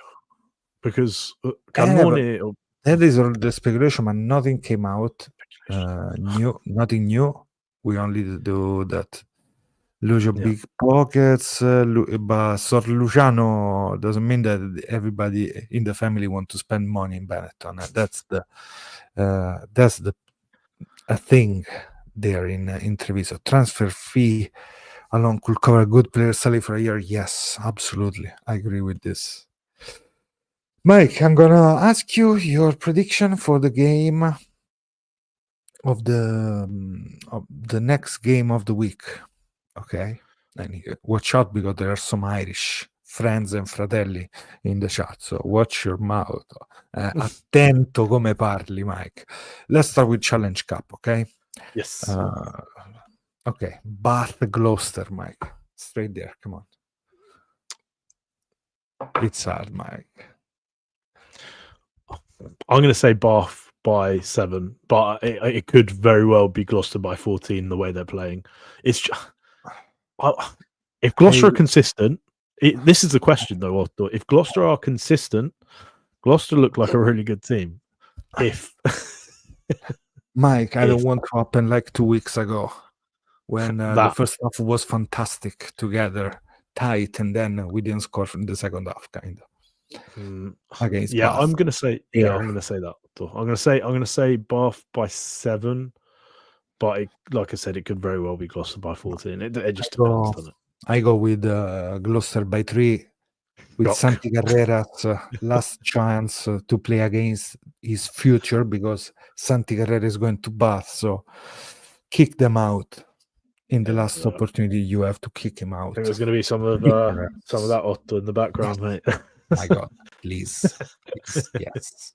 Because but Cannone or that is all the speculation, but nothing came out nothing new. We only do that. Lucio Yeah. big pockets, but Sor Luciano doesn't mean that everybody in the family want to spend money in Benetton. That's the a thing there in Treviso. Transfer fee alone could cover a good player salary for a year. Yes, absolutely, I agree with this. Mike, I'm gonna ask you your prediction for the game of the next game of the week. Okay, and watch out because there are some Irish friends and fratelli in the chat, so watch your mouth. Attento come parli, Mike. Let's start with Challenge Cup, okay? yes. Okay, Bath Gloucester, Mike. Straight there, come on. It's hard, Mike. I'm going to say Bath by 7, but it could very well be Gloucester by 14. The way they're playing, it's just, if Gloucester are consistent. This is the question though, Otto. If Gloucester are consistent, Gloucester look like a really good team. If Mike, I don't want to happen like 2 weeks ago when the that first half was fantastic together, tight, and then we didn't score in the second half, kind of. Against yeah, Bath. I'm gonna say Yeah. I'm gonna say that. I'm gonna say Bath by 7, but like I said, it could very well be Gloucester by 14. It just depends, doesn't it? I go with Gloucester by 3 with Shock. Santi Carrera's last chance to play against his future because Santi Carrera is going to Bath, so kick them out in the last opportunity. You have to kick him out. I think there's going to be some of that Otto in the background, mate. My God, please, yes.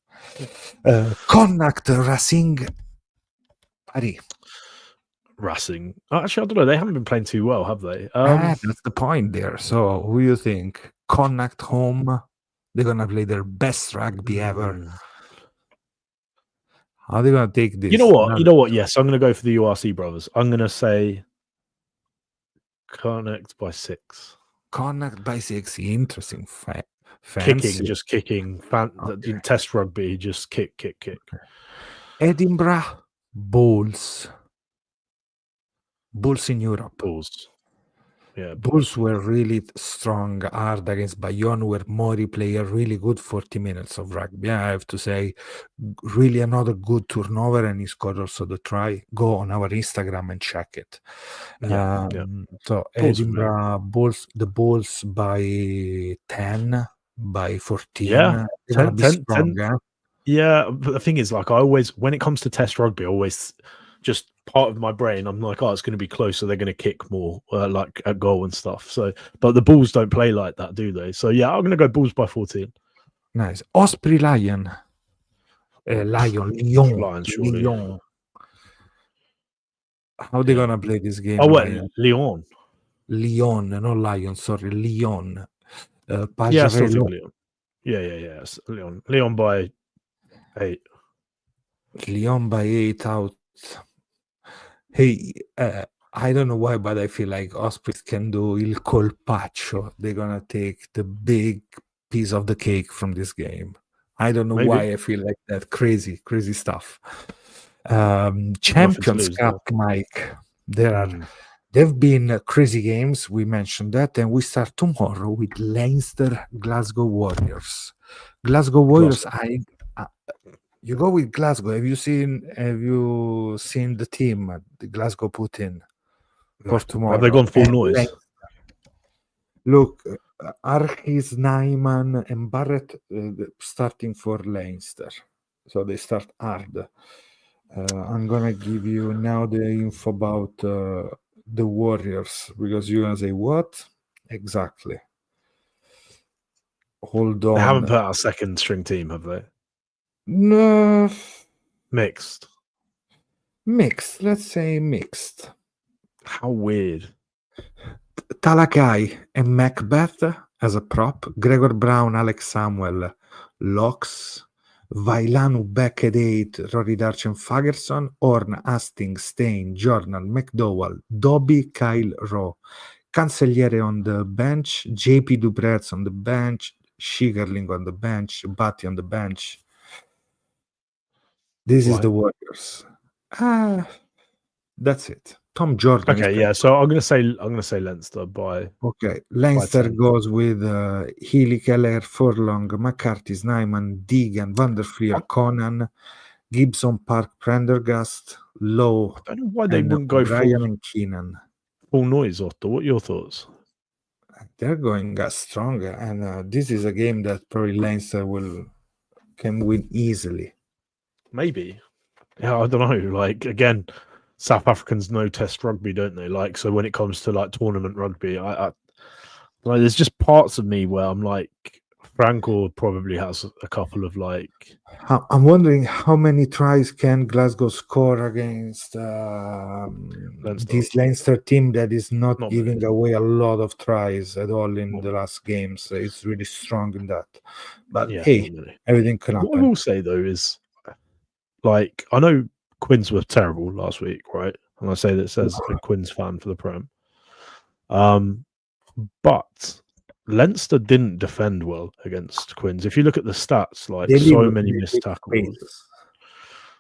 Connacht Racing Paris. Racing. Actually, I don't know. They haven't been playing too well, have they? That's the point there. So, who you think? Connacht home. They're gonna play their best rugby ever. How are they gonna take this? You know what? Yes, I'm gonna go for the URC brothers. I'm gonna say Connacht by 6. Connacht by 6. Interesting. Kicking. Test rugby, just kick. Edinburgh Bulls. Bulls in Europe. Bulls. Yeah, Bulls were really strong, hard against Bayonne, where Mori played a really good 40 minutes of rugby. I have to say, really another good turnover, and he scored also the try. Go on our Instagram and check it. So Bulls, Edinburgh Bulls, the Bulls by 10, by 14. Yeah, 10. Yeah, but the thing is, like, I always, when it comes to test rugby, I always just part of my brain, I'm like, oh, it's going to be closer. They're going to kick more, like at goal and stuff. So, but the Bulls don't play like that, do they? So, yeah, I'm going to go Bulls by 14. Nice. Osprey Lion. Lyon. Surely. Lyon. How they going to play this game? Oh, wait, Lyon. Lyon, not Lion, sorry. Lyon. Yeah, still think Lyon. Yeah. Lyon by 8. Lyon by 8 out. Hey, I don't know why, but I feel like Ospreys can do il colpaccio. They're gonna take the big piece of the cake from this game. I don't know why I feel like that. Crazy stuff. Champions Cup, Mike. They've been crazy games. We mentioned that, and we start tomorrow with Leinster Glasgow Warriors. Glasgow Warriors. You go with Glasgow. Have you seen the team the Glasgow put in for tomorrow? Have they gone full noise? Look, Archis, Nyman, and Barrett starting for Leinster. So they start hard. I'm gonna give you now the info about the Warriors because you're gonna say what exactly? Hold on. They haven't put out a second string team, have they? No. Mixed. Let's say mixed. How weird. Talakai and Macbeth as a prop. Gregor Brown, Alex Samuel, Locks. Vailanu, Beckett 8, Rory Darch and Fagerson. Orn, Hastings, Stain, Jordan, McDowell, Dobby, Kyle Rowe, Cancelliere on the bench, JP Dupretz on the bench, Schickerling on the bench, Batty on the bench. This is Why? the Warriors. That's it. Tom Jordan. Okay, yeah. So I'm gonna say Leinster by Okay. Leinster 10. goes with Healy, Keller, Furlong, McCarthy, Snyman, Deegan, Vanderfleer, Conan, Gibson, Park, Prendergast, Lowe, I don't know why they and wouldn't go O'Brien full and Keenan. noise, Otto. What are your thoughts? They're going stronger, and this is a game that probably Leinster can win easily. Maybe. Yeah, I don't know. Like again, South Africans know test rugby, don't they? Like so when it comes to like tournament rugby, I like there's just parts of me where I'm like Franco probably has a couple of like I'm wondering how many tries can Glasgow score against this Leinster team that is not giving away a lot of tries at all in the last games. It's really strong in that. But hey, everything can happen. What I will say though is, like, I know Quins were terrible last week, right? And I say that says a Quins fan for the Prem. But Leinster didn't defend well against Quins. If you look at the stats, like so many missed tackles,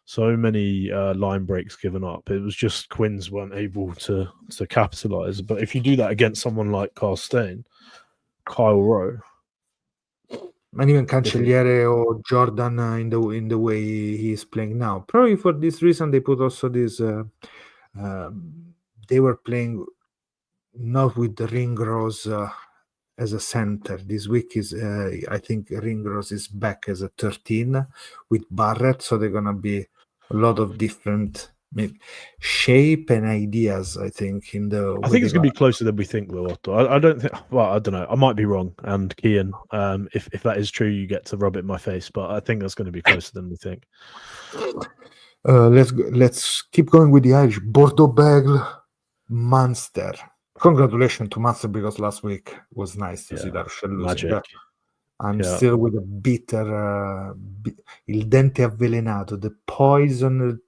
so many line breaks given up. It was just Quins weren't able to capitalise. But if you do that against someone like Kyle Rowe, and even Cancelliere or Jordan in the way he's playing now, probably for this reason they put also this. They were playing not with the Ringrose as a center. This week is I think Ringrose is back as a 13 with Barrett, so they're gonna be a lot of different shape and ideas. I think I think it's gonna be closer than we think, though. Otto. I don't think. Well, I don't know. I might be wrong. And Kian, if that is true, you get to rub it in my face. But I think that's going to be closer than we think. Let's keep going with the Irish. Bordeaux Begle, Munster. Congratulations to Munster because last week was nice to see that losing. I'm still with a bitter, il dente avvelenato, the poison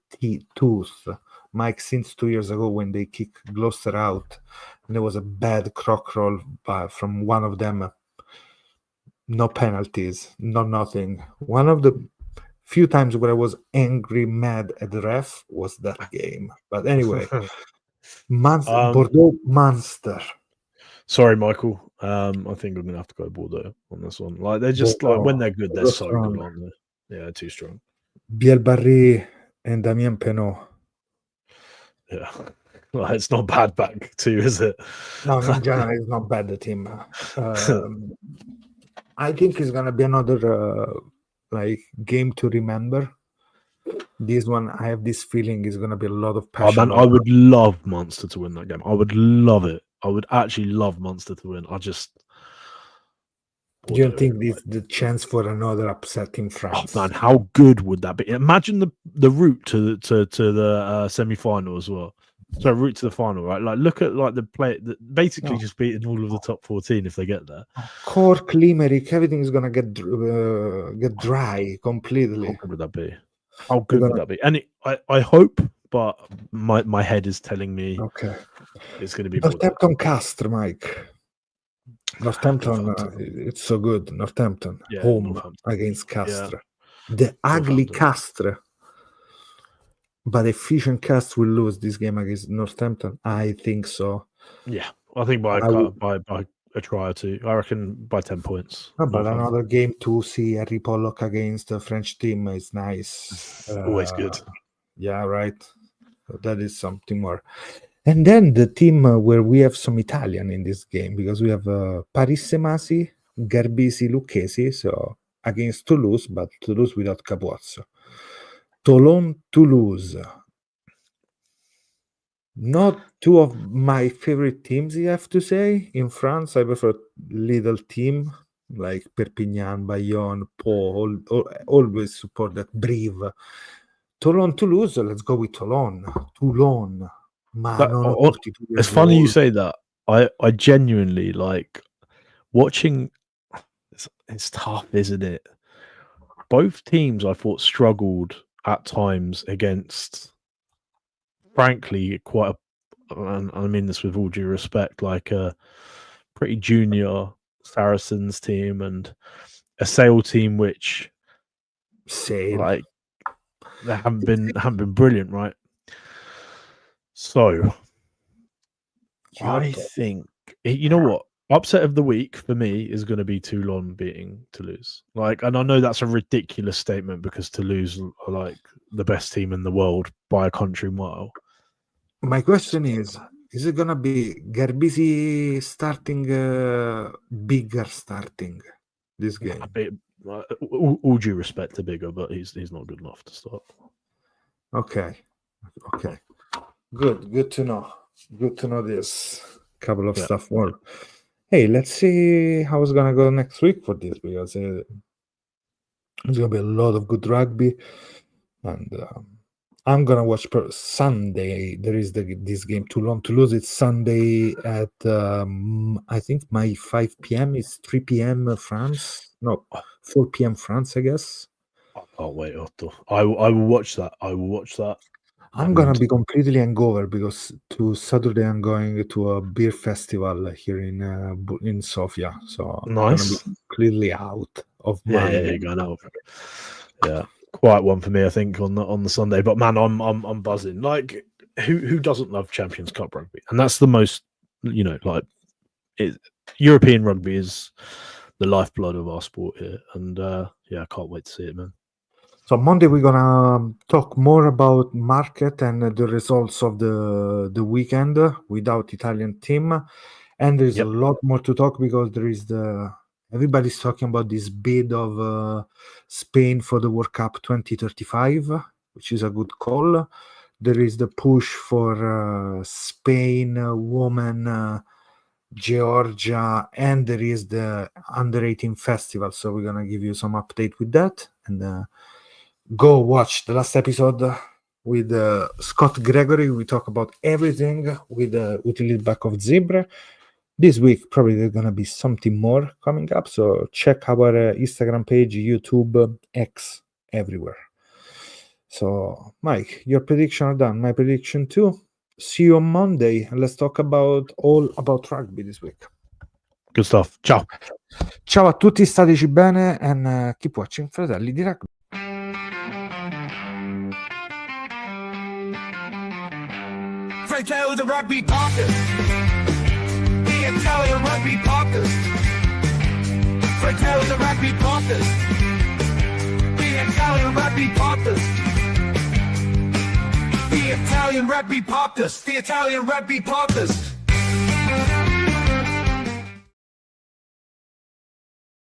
tooth. Mike, since 2 years ago when they kicked Gloucester out, and there was a bad croc roll from one of them. No penalties, nothing. One of the few times where I was angry, mad at the ref was that game. But anyway. Bordeaux Munster. Sorry, Michael. I think I'm gonna have to go Bordeaux on this one. Like they're just like when they're good, they're so good, aren't they? Yeah, too strong. Biel Barry and Damien Penaud. Yeah, well, it's not bad back too, is it? No, in general, it's not bad. The team. I think it's gonna be another like game to remember. This one, I have this feeling is going to be a lot of passion. Oh man, I would love Munster to win that game. I would love it. I would actually love Munster to win. I just do you think this the chance for another upset in France? Oh man, how good would that be? Imagine the route to the semi-final as well. So route to the final, right? Like look at like the play that basically just beating all of the top 14 if they get there. Cork, Limerick, everything is going to get dry completely. How good would that be? How good would that be? And I hope, but my head is telling me it's going to be Northampton Castres, Mike. Northampton, it's so good. Northampton, home against Castres. Yeah. The ugly Castres. But efficient Castres will lose this game against Northampton. I think so. Yeah, I think by a try or two. I reckon by 10 points. But another game to see Harry Pollock against the French team is nice. Always good. Yeah, right. That is something more. And then the team where we have some Italian in this game, because we have Paris Semasi, Garbisi, Lucchesi, so against Toulouse, but Toulouse without Capuozzo. Toulon, Toulouse. Not two of my favorite teams, you have to say. In France, I prefer little team like Perpignan, Bayonne, Pau. Always support that Brive. Toulon, Toulouse. Let's go with Toulon. Toulon. It's funny you say that. I genuinely like watching. It's tough, isn't it? Both teams I thought struggled at times against, frankly, quite and I mean this with all due respect, like a pretty junior Saracens team and a Sale team which Sale. like they haven't been brilliant, right? So I think you know what? Upset of the week for me is going to be Toulon beating Toulouse. Like, and I know that's a ridiculous statement because Toulouse are like the best team in the world by a country mile. My question is it going to be Garbisi starting, Bigger starting this game? All due respect to Bigger, but he's not good enough to start. Okay. Good to know. Good to know this. Couple of stuff more. Hey, let's see how it's gonna go next week for this, because there's gonna be a lot of good rugby, and I'm gonna watch Sunday. There is this game Toulon Toulouse. It's Sunday at I think my 5 p.m. is 3 p.m. France. No, 4 p.m. France, I guess. I can't wait, Otto. I will watch that. I'm gonna be completely hangover because to Saturday I'm going to a beer festival here in Sofia, so nice. I'm gonna be completely out of my. Yeah, you're going out. Yeah, quiet one for me, I think, on the Sunday. But man, I'm buzzing. Like, who doesn't love Champions Cup rugby? And that's the most, European rugby is the lifeblood of our sport here, and I can't wait to see it, man. So Monday we're gonna talk more about market and the results of the weekend without Italian team, and there's a lot more to talk because there is everybody's talking about this bid of Spain for the World Cup 2035, which is a good call. There is the push for Spain, women, Georgia, and there is the under 18 festival. So we're gonna give you some update with that, and go watch the last episode with Scott Gregory. We talk about everything with a little back of Zebra. This week probably there's gonna be something more coming up, so check our Instagram page, YouTube, X, everywhere. So Mike, your prediction are done, my prediction too. See you on Monday, and let's talk all about rugby this week. Good stuff. Ciao a tutti, stateci bene, and keep watching Fratelli di Rugby. Fratelli the Rugby Podcast, the Italian Rugby Podcast. Fratelli the Rugby Podcast, the Italian Rugby Podcast. The Italian Rugby Podcast, the Italian Rugby Podcast.